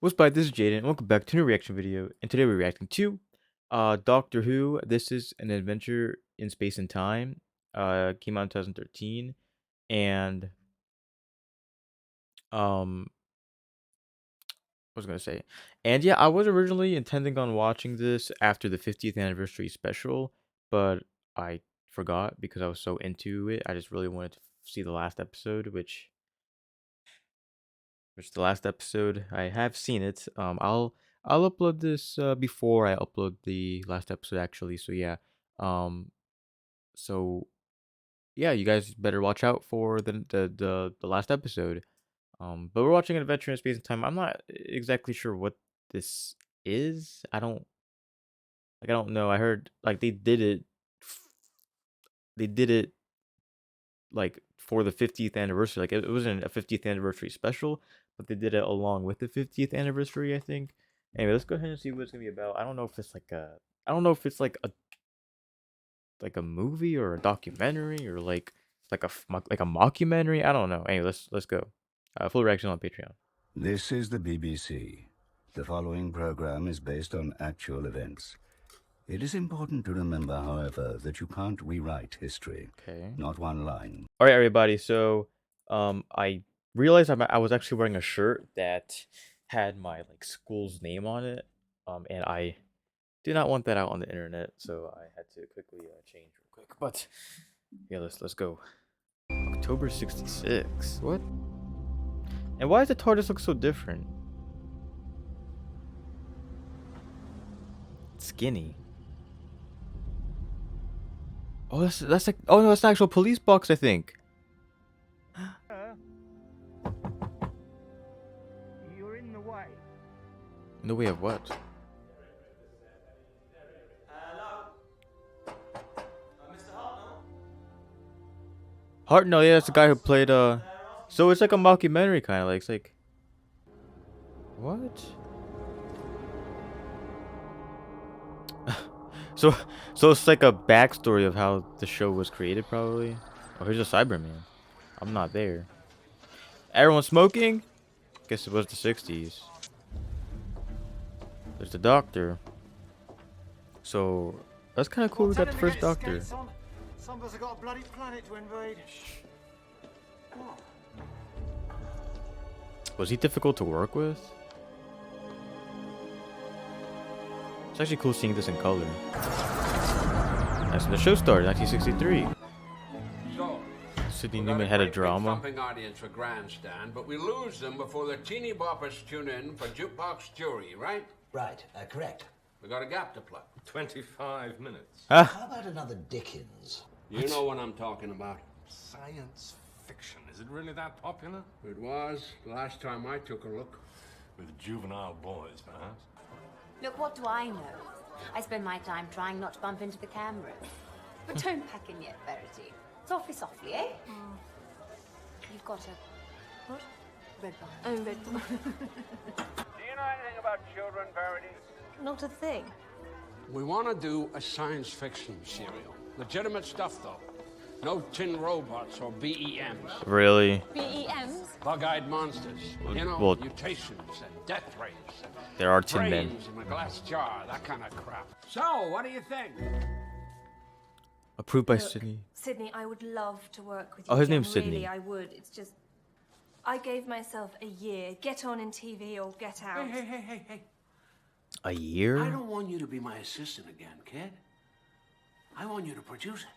What's up, this is Jaden, and welcome back to a new reaction video. And today we're reacting to Doctor Who. This is an adventure in space and time. Came out in 2013, and what was I gonna say? And yeah, I was originally intending on watching this after the 50th anniversary special, but I forgot because I was so into it. I just really wanted to see the last episode, which the last episode I have seen it. I'll upload this before I upload the last episode actually. So yeah. Um so yeah, you guys better watch out for the last episode. But we're watching an Adventure in Space and Time. I'm not exactly sure what this is. I don't know. I heard like they did it like for the 50th anniversary. Like it wasn't a 50th anniversary special, but they did it along with the 50th anniversary, I think. Anyway, let's go ahead and see what it's gonna be about. I don't know if it's like a movie or a documentary or like a mockumentary. I don't know. Anyway, let's go. Full reaction on Patreon. This is the BBC. The following program is based on actual events. It is important to remember, however, that you can't rewrite history. Okay. Not one line. All right, everybody. So, I realized I was actually wearing a shirt that had my like school's name on it. And I did not want that out on the internet, so I had to quickly change real quick. But yeah, let's go. October 66. What? And why does the TARDIS look so different? It's skinny. Oh, that's like, oh no, that's an actual police box, I think. You're in the way. In the way of what? Hello? Mr. Hartnell? Hartnell, yeah, that's the guy who played so it's like a mockumentary kind of like, it's like, what? so it's like a backstory of how the show was created, probably. Oh, here's a Cyberman. I'm not there. Everyone smoking? Guess it was the 60s. There's the Doctor. So that's kind of cool. We got the first Doctor. Some of us have got a bloody planet to invade. Was he difficult to work with? It's actually cool seeing this in color. That's when the show started, 1963. So, Sidney we've got Newman had a great big drama. thumping audience for Grandstand, but we lose them before the teeny boppers tune in for Jukebox Jury, right? Right, correct. We got a gap to plug. 25 minutes. How about another Dickens? You know what I'm talking about. Science fiction. Is it really that popular? It was the last time I took a look. With juvenile boys, perhaps? Look, what do I know? I spend my time trying not to bump into the cameras. But don't pack in yet, Verity. Softly, softly, eh? You've got a... What? Red bar. Oh, red bar. Do you know anything about children, Verity? Not a thing. We want to do a science fiction serial. Legitimate stuff, though. No tin robots or BEMs. Really? BEMs? Bug-eyed monsters. You know, Well, mutations and death rays. there are Tin Men. Brains in a glass jar, that kind of crap. So, what do you think? Approved by Sidney. Sydney, I would love to work with you. Oh, his again. name's Sydney. Really, I would. It's just, I gave myself a year. Get on in TV or get out. Hey. A I year? don't want you to be my assistant again, kid. I want you to produce it.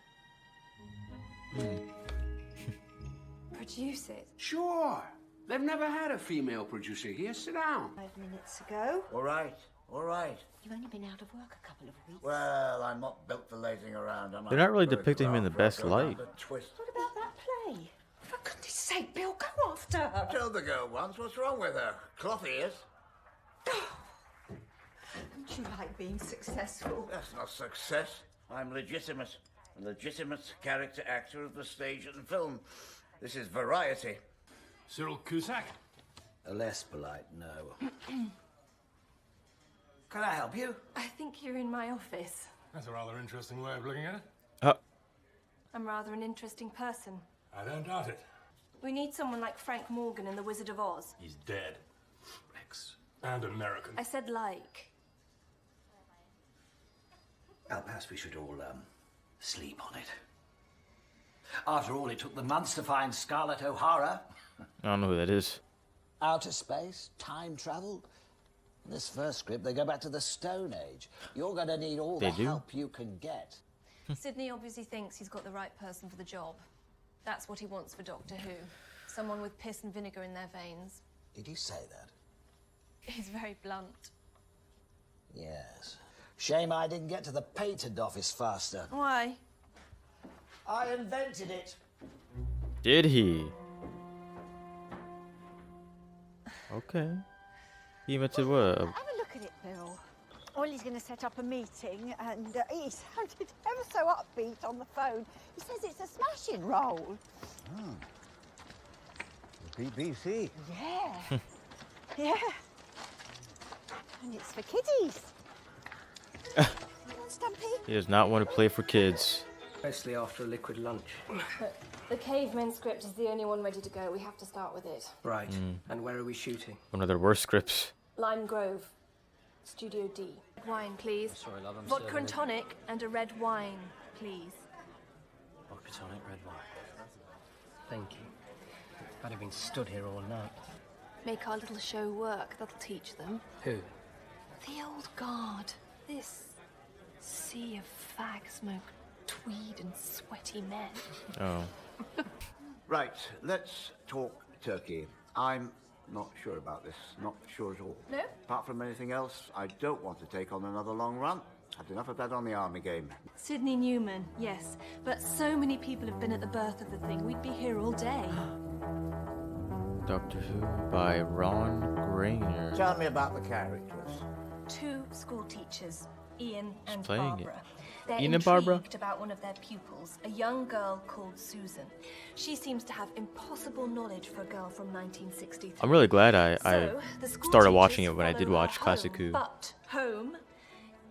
Produce it. Sure. They've never had a female producer here. Sit down. 5 minutes ago. All right, all right. You've only been out of work a couple of weeks. Well, I'm not built for lazing around. They're not really depicting him in the best light. Twist. What about that play? For goodness sake, Bill, go after her. Told the girl once. What's wrong with her? Cloth ears. Don't you like being successful? That's not success. I'm legitimate. A legitimate character actor of the stage and film. This is variety. Cyril Cusack? A less polite no. Can I help you? I think you're in my office. That's a rather interesting way of looking at it. I'm rather an interesting person. I don't doubt it. We need someone like Frank Morgan in The Wizard of Oz. He's dead. Rex. And American. I said like. Perhaps we should all, sleep on it. After all, it took them months to find Scarlett O'Hara. I don't know who that is. Outer space, time travel. In this first script, they go back to the Stone Age. You're going to need all They the do? help you can get. Sydney obviously thinks he's got the right person for the job. That's what he wants for Doctor Who. Someone with piss and vinegar in their veins. Did he say that? He's very blunt. Yes. Shame I didn't get to the patent office faster. Why? I invented it. Did he? Okay. He invented what? Have a look at it, Bill. Ollie's going to set up a meeting, and he sounded ever so upbeat on the phone. He says it's a smashing role. The BBC. Yeah. Yeah. And it's for kiddies. Come on, Stumpy. He does not want to play for kids. Mostly after a liquid lunch. The caveman script is the only one ready to go. We have to start with it. Right. And where are we shooting? One of their worst scripts. Lime Grove, Studio D. Wine, please. Sorry, love, I'm Vodka serving and it. tonic and a red wine, please. Vodka tonic, red wine. Thank you. I'd have been stood here all night. Make our little show work. That'll teach them. Who? The old guard. This sea of fag smoke, tweed and sweaty men. Oh. Right, let's talk Turkey. I'm not sure about this. Not sure at all. No? Apart from anything else, I don't want to take on another long run. Had enough of that on the army game. Sydney Newman, yes. But so many people have been at the birth of the thing, we'd be here all day. Doctor Who by Ron Grainer. Tell me about the characters. Two school teachers, Ian and playing it. Barbara. They're Ian and Barbara? intrigued about one of their pupils, a young girl called Susan. She seems to have impossible knowledge for a girl from 1963. I'm really glad I So, the school started teachers watching it when I did follow watch her Classic home, Who. But home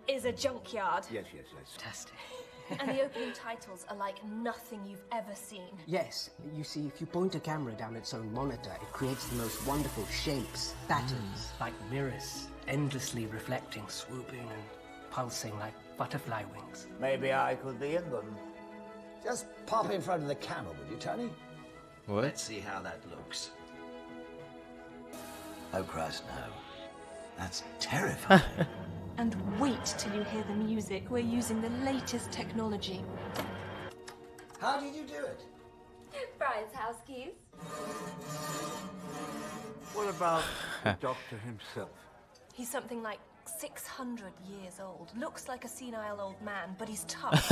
is a junkyard. Yes. Fantastic. And the opening titles are like nothing you've ever seen. Yes, you see, if you point a camera down its own monitor, it creates the most wonderful shapes, patterns, like mirrors, endlessly reflecting, swooping and pulsing like butterfly wings. Maybe I could be in them. Just pop in front of the camera, would you, Tony? What? Let's see how that looks. Oh, Christ, no. That's terrifying. And wait till you hear the music. We're using the latest technology. How did you do it? Brian's house keys. What about the doctor himself? He's something like 600 years old. Looks like a senile old man, but he's tough.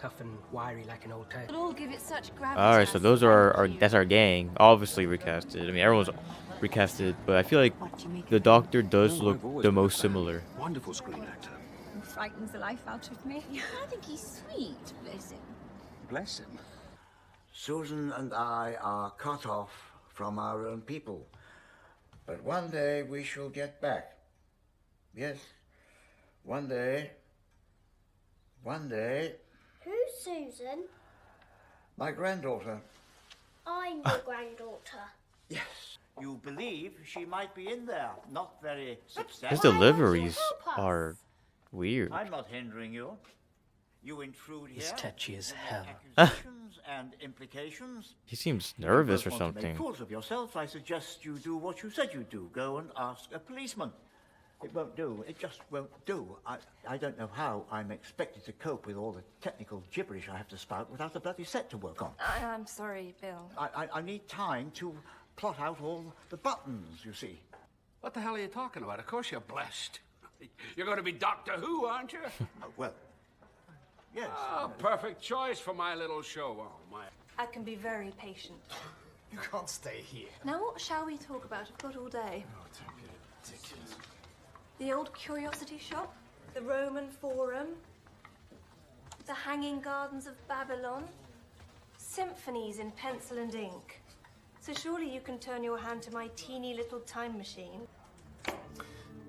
Tough and wiry like an old toad. It'll all give it such gravity. Alright, so those are our that's our gang. Obviously recasted. I mean everyone's recasted, but I feel like the Doctor does look the most similar. Wonderful screen actor. He frightens the life out of me. I think he's sweet, bless him. Bless him. Susan and I are cut off from our own people. But one day we shall get back. Yes, one day. One day. Who's Susan? My granddaughter. I'm your granddaughter. Yes. You believe she might be in there. Not very His substantial. deliveries are weird. I'm not hindering you. You intrude here. He's touchy as hell. Accusations and implications. He seems If you nervous both or want to make something. fools of yourself, I suggest you do what you said you'd do. Go and ask a policeman. It won't do. It just won't do. I don't know how I'm expected to cope with all the technical gibberish I have to spout without a bloody set to work on. I'm sorry, Bill. I need time to plot out all the buttons, you see. What the hell are you talking about? Of course you're blessed. You're going to be Doctor Who, aren't you? Well, yes. Ah, perfect choice for my little show. Oh, my. I can be very patient. You can't stay here. Now what shall we talk about? I've got all day. Oh, don't be ridiculous. The old curiosity shop, the Roman Forum, the Hanging Gardens of Babylon, symphonies in pencil and ink. So surely you can turn your hand to my teeny little time machine.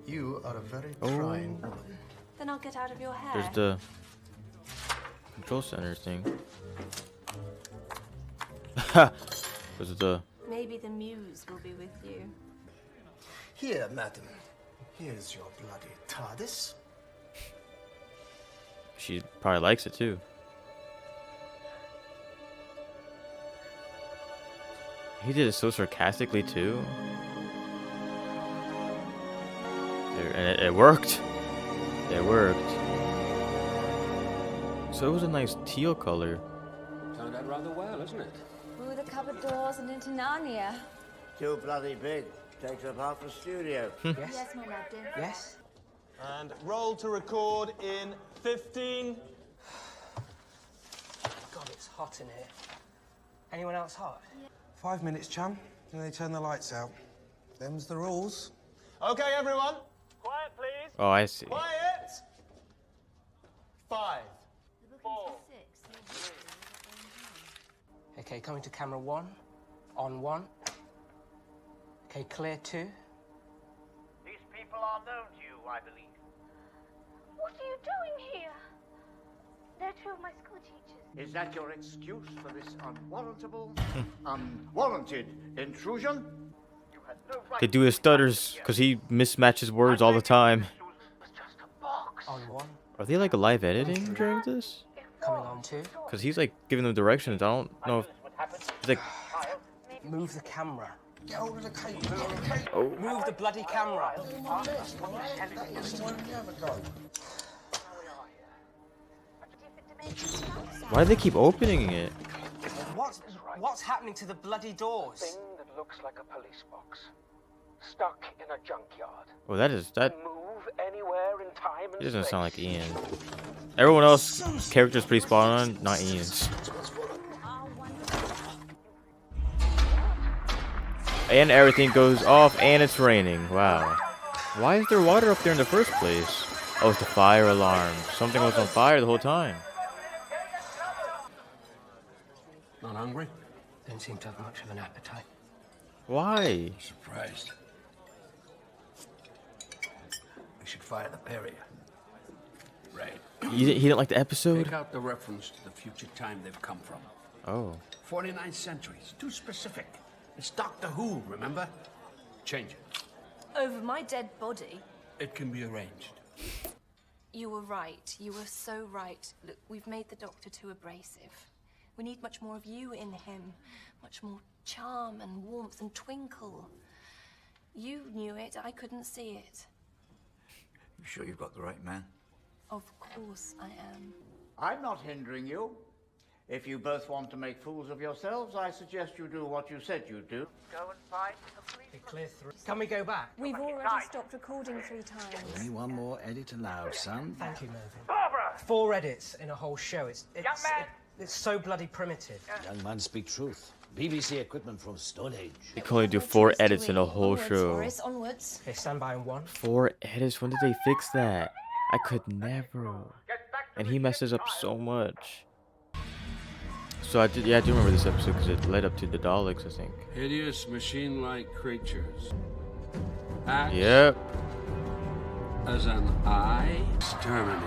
You are a very trying woman. Then I'll get out of your hair. There's the control center thing. This is the Maybe the muse will be with you. Here, madam. Here's your bloody TARDIS. She probably likes it too. He did it so sarcastically too. And it worked. It worked. So it was a nice teal color. Turned out rather well, isn't it? Through the cupboard doors and into Narnia. Too bloody big. Takes up half the studio. Yes, my love, dear. Yes? And roll to record in 15. God, it's hot in here. Anyone else hot? 5 minutes, chum. Then they turn the lights out. Them's the rules. Okay, everyone. Quiet, please. Oh, I see. Quiet. 5, 4. Okay, coming to camera 1. On 1. Okay, clear 2. These people are known to you, I believe. What are you doing here? They're two of my school teachers. Is that your excuse for this unwarrantable, unwarranted intrusion? You had no right. They do his stutters because he mismatches words all the time. On 1. Are they like live editing during this? Coming on 2. Because he's like giving them directions. I don't know if he's like. Move the camera. Get hold of the cable. Oh. Move the bloody camera. Why do they keep opening it? What's happening to the bloody doors? Thing that looks like a police box. Stuck in a junkyard. Oh, that. Move anywhere in time and It doesn't space. sound like Ian. Everyone else's character's pretty spot on, not Ian's. And everything goes off, and it's raining. Wow. Why is there water up there in the first place? Oh, it's the fire alarm. Something was on fire the whole time. Not hungry? Don't seem to have much of an appetite. Why? Surprised. We should fire the Perrier. Right. He didn't like the episode? Take out the reference to the future time they've come from. Oh. 49th century. It's too specific. It's Doctor Who, remember? Change it. Over my dead body? It can be arranged. You were right. You were so right. Look, we've made the Doctor too abrasive. We need much more of you in him. Much more charm and warmth and twinkle. You knew it. I couldn't see it. You sure you've got the right man? Of course I am. I'm not hindering you. If you both want to make fools of yourselves, I suggest you do what you said you'd do. Go and find the police. Clear 3. Can we go back? We've already stopped recording 3 times. Only one more edit allowed, son. Thank you, Mervyn. Barbara! 4 edits in a whole show. It's man! it's so bloody primitive. Young man, speak truth. BBC equipment from Stone Age. They can only do 4 edits in a whole show. Boris, onwards. Okay, stand by on 1. 4 edits? When did they fix that? I could never. And he messes up so much. So I do remember this episode because it led up to the Daleks, I think. Hideous machine-like creatures. Act Yep. as an eye. Exterminate.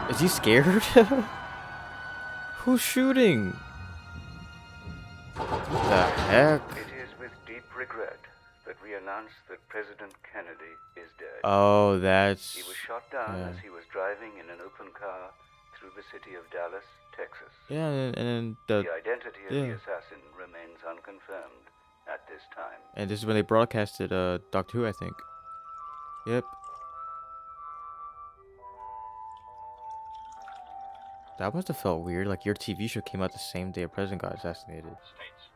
Is he scared? Who's shooting? What the heck? It is with deep regret that we announce that President Kennedy is dead. Oh, that's... He was shot down yeah. as he was driving in an open car through the city of Dallas, Texas. Yeah, and then the... The identity of yeah. the assassin remains unconfirmed at this time. And this is when they broadcasted Doctor Who, I think. Yep. That must have felt weird. Like your TV show came out the same day a president got assassinated. States